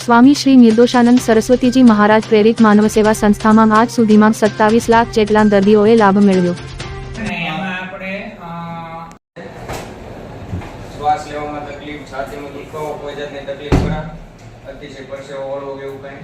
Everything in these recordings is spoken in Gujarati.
સ્વામી શ્રી નિર્દોષાનંદ સરસ્વતીજી મહારાજ પ્રેરિત માનવ સેવા સંસ્થામાં આજ સુધીમાં 27 લાખ જેટલા દર્દીઓએ લાભ મેળવ્યો. શ્વાસ લેવામાં તકલીફ, છાતીમાં દુખાવો, કોઈ જાતની તકલીફ ખરા, અતિશય પરસેવો વળવો એવું કંઈ?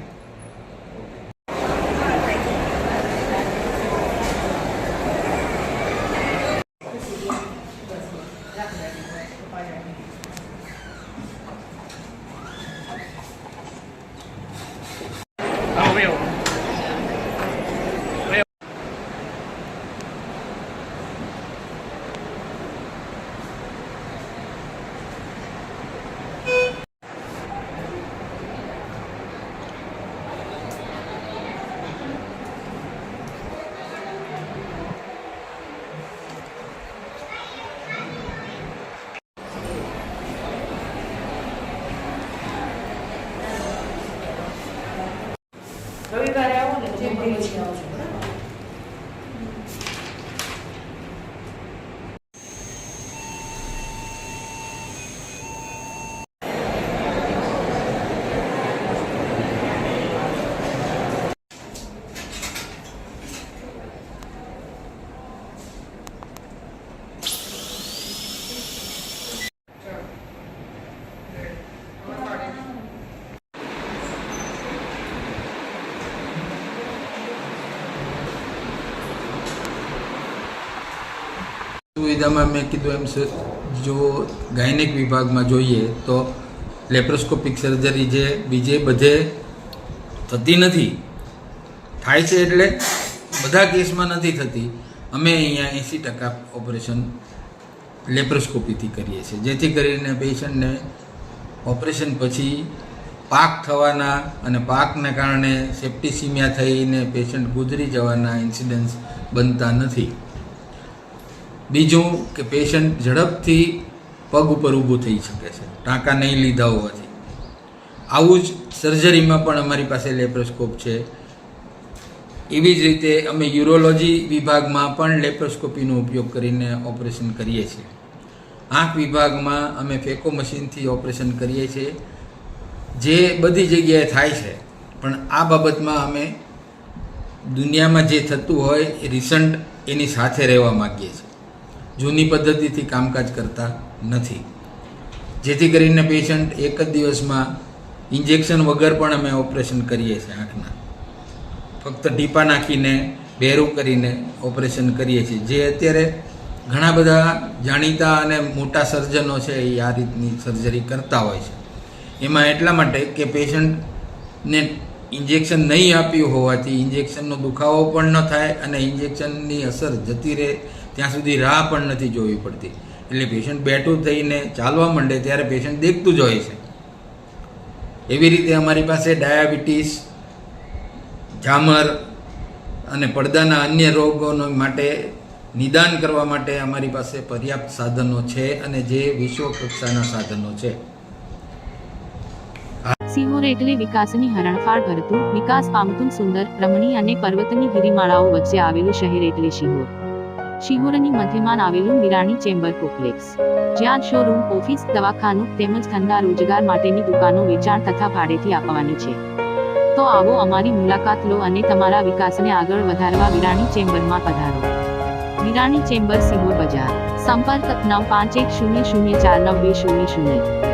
રવિવારે આવો ને જે પછી આવજો. સુવિધામાં મેં કીધું એમ જો ગાયનેક વિભાગમાં જોઈએ તો લેપ્રોસ્કોપિક સર્જરી જે બીજે બધે થતી નથી, થાય છે એટલે બધા કેસમાં નથી થતી. અમે અહીંયા 80% ઓપરેશન લેપ્રોસ્કોપીથી કરીએ છીએ, જેથી કરીને પેશન્ટને ઓપરેશન પછી પાક થવાના અને પાકને કારણે સેપ્ટિસિમિયા થઈને પેશન્ટ ગુજરી જવાના ઇન્સિડન્સ બનતા નથી. બીજું કે પેશન્ટ ઝડપથી પગ ઉપર ઊભું થઈ શકે છે ટાંકા નહીં લીધા હોવાથી. આવું જ સર્જરીમાં પણ અમારી પાસે લેપ્રોસ્કોપ છે. એવી જ રીતે અમે યુરોલોજી વિભાગમાં પણ લેપ્રોસ્કોપીનો ઉપયોગ કરીને ઓપરેશન કરીએ છીએ. આંખ વિભાગમાં અમે ફેકો મશીનથી ઓપરેશન કરીએ છીએ, જે બધી જગ્યાએ થાય છે. પણ આ બાબતમાં અમે દુનિયામાં જે થતું હોય એ રિસન્ટ એની સાથે રહેવા માગીએ છીએ. જૂની પદ્ધતિથી કામકાજ કરતા નથી, જેથી કરીને પેશન્ટ એક જ દિવસમાં ઇન્જેક્શન વગર પણ અમે ઓપરેશન કરીએ છીએ. આંખના ફક્ત ટીપા નાખીને બેરું કરીને ઓપરેશન કરીએ છીએ. જે અત્યારે ઘણા બધા જાણીતા અને મોટા સર્જનો છે એ આ રીતની સર્જરી કરતા હોય છે. એમાં એટલા માટે કે પેશન્ટને ઇન્જેક્શન નહીં આપ્યું હોવાથી ઇન્જેક્શનનો દુખાવો પણ ન થાય અને ઇન્જેક્શનની અસર જતી રહે ત્યાં સુધી રાહ પણ નથી જોવી પડતી. એટલે પેશન્ટ બેઠું થઈને ચાલવા માંડે ત્યારે પેશન્ટ દેખતું જ હોય છે. એવી રીતે અમારી પાસે ડાયાબિટીસ, ઝામર અને પડદાના અન્ય રોગોનો માટે નિદાન કરવા માટે અમારી પાસે પર્યાપ્ત સાધનો છે અને જે વિશ્વ કક્ષાના સાધનો છે. સિહોર એટલે વિકાસની હરણફાળ ભરતું, વિકાસ પામતું સુંદર, રમણીય અને પર્વતની ગિરિમાળાઓ વચ્ચે આવેલું શહેર એટલે શિહોર. શિહોરની મધ્યમાં આવેલું મીરાણી ચેમ્બર કોમ્પ્લેક્સ, જ્યાં શોરૂમ, ઓફિસ, દવાખાનું તેમજ ધંધા રોજગાર માટેની દુકાનો વેચાણ તથા ભાડેથી આપવાની છે. તો આવો અમારી મુલાકાત લો અને તમારા વિકાસને આગળ વધારવા વિરાણી ચેમ્બરમાં પધારો. વિરાણી ચેમ્બર, સિહોર બજાર. સંપર્ક 9510049200.